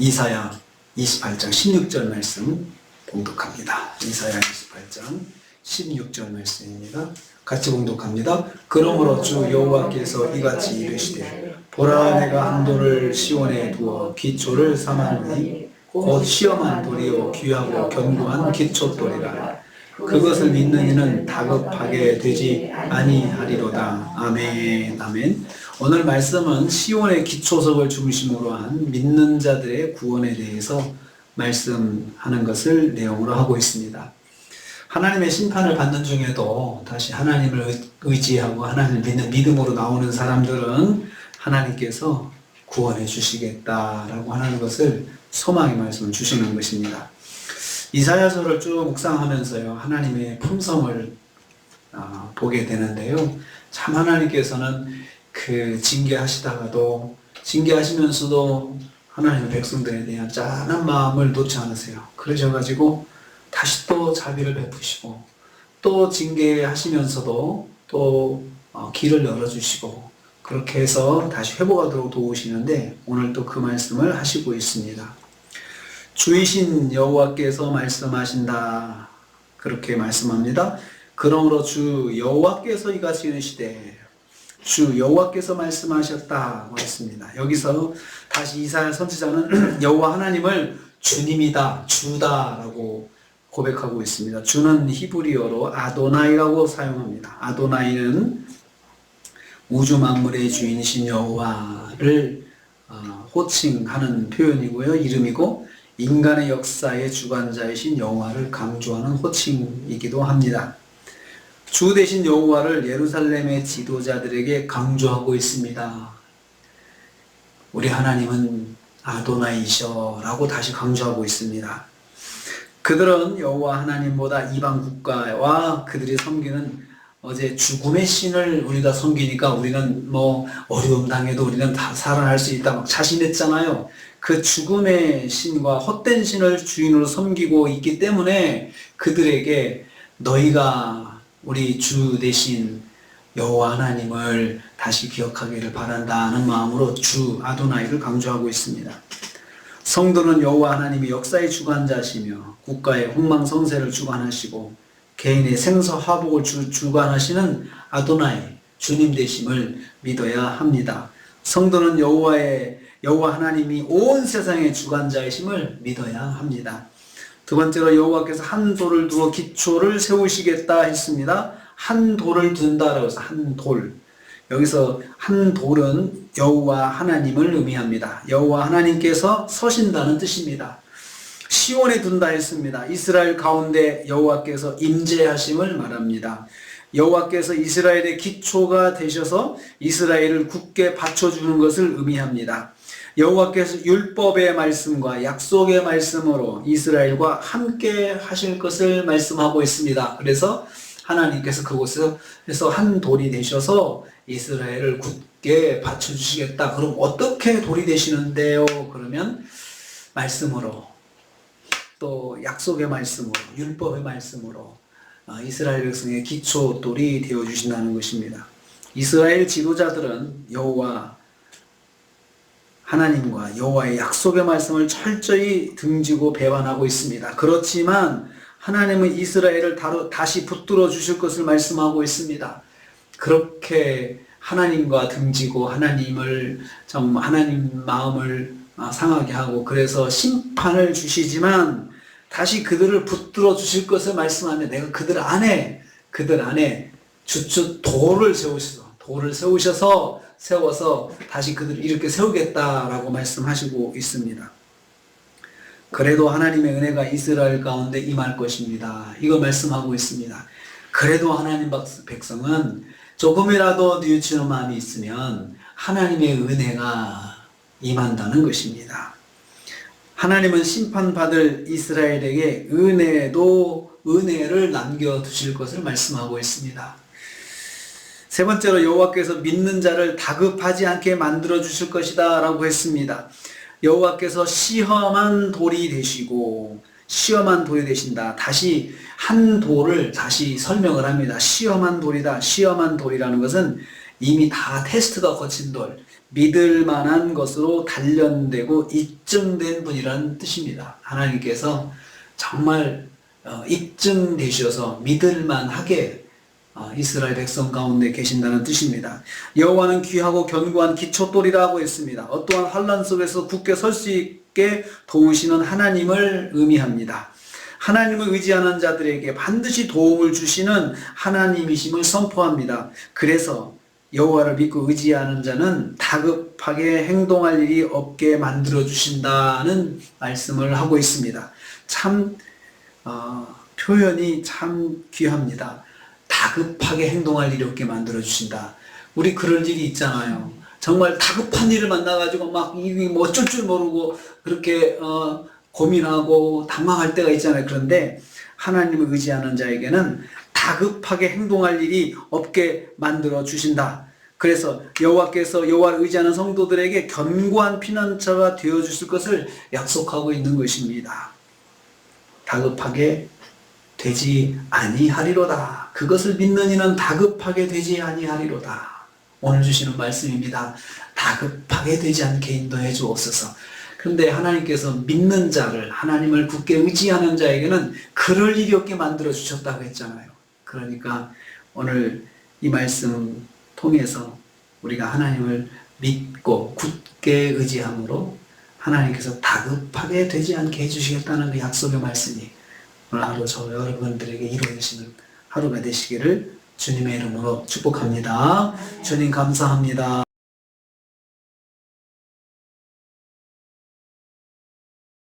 이사야 28장 16절 말씀 봉독합니다. 이사야 28장 16절 말씀입니다. 같이 봉독합니다. 그러므로 주 여호와께서 이같이 이르시되 보라, 내가 한 돌을 시온에 두어 기초를 삼았노니 곧 시험한 돌이요 귀하고 견고한 기초돌이라. 그것을 믿는 이는 다급하게 되지 아니하리로다. 아멘. 아멘. 오늘 말씀은 시온의 기초석을 중심으로 한 믿는 자들의 구원에 대해서 말씀하는 것을 내용으로 하고 있습니다. 하나님의 심판을 받는 중에도 다시 하나님을 의지하고 하나님을 믿는 믿음으로 나오는 사람들은 하나님께서 구원해 주시겠다라고 하는 것을 소망의 말씀을 주시는 것입니다. 이사야서를 쭉 묵상하면서요, 하나님의 품성을 보게 되는데요. 참 하나님께서는 그 징계하시다가도, 징계하시면서도 하나님의 백성들에 대한 짠한 마음을 놓지 않으세요. 그러셔가지고 다시 또 자비를 베푸시고, 또 징계하시면서도 또 길을 열어주시고, 그렇게 해서 다시 회복하도록 도우시는데 오늘 또 그 말씀을 하시고 있습니다. 주이신 여호와께서 말씀하신다, 그렇게 말씀합니다. 그러므로 주 여호와께서 이같이 이르시되, 주 여호와께서 말씀하셨다고 했습니다. 여기서 다시 이사야 선지자는 여호와 하나님을 주님이다, 주다라고 고백하고 있습니다. 주는 히브리어로 아도나이라고 사용합니다. 아도나이는 우주 만물의 주인이신 여호와를 호칭하는 표현이고요, 이름이고, 인간의 역사의 주관자이신 여호와를 강조하는 호칭이기도 합니다. 주 대신 여호와를 예루살렘의 지도자들에게 강조하고 있습니다. 우리 하나님은 아도나이셔 라고 다시 강조하고 있습니다. 그들은 여호와 하나님보다 이방 국가와 그들이 섬기는 어제 죽음의 신을 우리가 섬기니까 우리는 어려움 당해도 우리는 다 살아날 수 있다 막 자신했잖아요. 그 죽음의 신과 헛된 신을 주인으로 섬기고 있기 때문에 그들에게 너희가 우리 주 대신 여호와 하나님을 다시 기억하기를 바란다는 마음으로 주 아도나이를 강조하고 있습니다. 성도는 여호와 하나님이 역사의 주관자시며 국가의 흥망성쇠를 주관하시고 개인의 생사화복을 주관하시는 아도나이, 주님 되심을 믿어야 합니다. 성도는 여호와 하나님이 온 세상의 주관자이심을 믿어야 합니다. 두 번째로 여호와께서 한 돌을 두어 기초를 세우시겠다 했습니다. 한 돌을 둔다라고 해서 한 돌. 여기서 한 돌은 여호와 하나님을 의미합니다. 여호와 하나님께서 서신다는 뜻입니다. 시온에 둔다 했습니다. 이스라엘 가운데 여호와께서 임재하심을 말합니다. 여호와께서 이스라엘의 기초가 되셔서 이스라엘을 굳게 받쳐주는 것을 의미합니다. 여호와께서 율법의 말씀과 약속의 말씀으로 이스라엘과 함께 하실 것을 말씀하고 있습니다. 그래서 하나님께서 그곳에서 한 돌이 되셔서 이스라엘을 굳게 받쳐주시겠다. 그럼 어떻게 돌이 되시는데요? 그러면 말씀으로, 또 약속의 말씀으로, 율법의 말씀으로 이스라엘 백성의 기초돌이 되어주신다는 것입니다. 이스라엘 지도자들은 여호와 하나님과 여호와의 약속의 말씀을 철저히 등지고 배반하고 있습니다. 그렇지만 하나님은 이스라엘을 다시 붙들어 주실 것을 말씀하고 있습니다. 그렇게 하나님과 등지고 하나님 마음을 상하게 하고 그래서 심판을 주시지만 다시 그들을 붙들어 주실 것을 말씀하며 내가 그들 안에 주추 돌을 세워서 다시 그들을 이렇게 세우겠다라고 말씀하시고 있습니다. 그래도 하나님의 은혜가 이스라엘 가운데 임할 것입니다. 이거 말씀하고 있습니다. 그래도 하나님 백성은 조금이라도 뉘우치는 마음이 있으면 하나님의 은혜가 임한다는 것입니다. 하나님은 심판받을 이스라엘에게 은혜를 남겨두실 것을 말씀하고 있습니다. 세 번째로 여호와께서 믿는 자를 다급하지 않게 만들어 주실 것이다 라고 했습니다. 여호와께서 시험한 돌이 되신다. 다시 한 돌을 다시 설명을 합니다. 시험한 돌이다. 시험한 돌이라는 것은 이미 다 테스트가 거친 돌, 믿을 만한 것으로 단련되고 입증된 분이라는 뜻입니다. 하나님께서 정말 입증되셔서 믿을 만하게 이스라엘 백성 가운데 계신다는 뜻입니다. 여호와는 귀하고 견고한 기초돌이라고 했습니다. 어떠한 환난 속에서 굳게 설 수 있게 도우시는 하나님을 의미합니다. 하나님을 의지하는 자들에게 반드시 도움을 주시는 하나님이심을 선포합니다. 그래서 여호와를 믿고 의지하는 자는 다급하게 행동할 일이 없게 만들어 주신다는 말씀을 하고 있습니다. 참 표현이 참 귀합니다. 다급하게 행동할 일이 없게 만들어 주신다. 우리 그럴 일이 있잖아요. 정말 다급한 일을 만나가지고 막 이게 뭐 어쩔 줄 모르고 그렇게 고민하고 당황할 때가 있잖아요. 그런데 하나님을 의지하는 자에게는 다급하게 행동할 일이 없게 만들어 주신다. 그래서 여호와께서 여호와를 의지하는 성도들에게 견고한 피난처가 되어 주실 것을 약속하고 있는 것입니다. 다급하게 되지 아니하리로다. 그것을 믿는 이는 다급하게 되지 아니하리로다. 오늘 주시는 말씀입니다. 다급하게 되지 않게 인도해 주옵소서. 그런데 하나님께서 믿는 자를, 하나님을 굳게 의지하는 자에게는 그럴 일이 없게 만들어 주셨다고 했잖아요. 그러니까 오늘 이 말씀 통해서 우리가 하나님을 믿고 굳게 의지함으로 하나님께서 다급하게 되지 않게 해주시겠다는 그 약속의 말씀이 오늘 하루 저 여러분들에게 이루어지시는 하루가 되시기를 주님의 이름으로 축복합니다. 주님 감사합니다.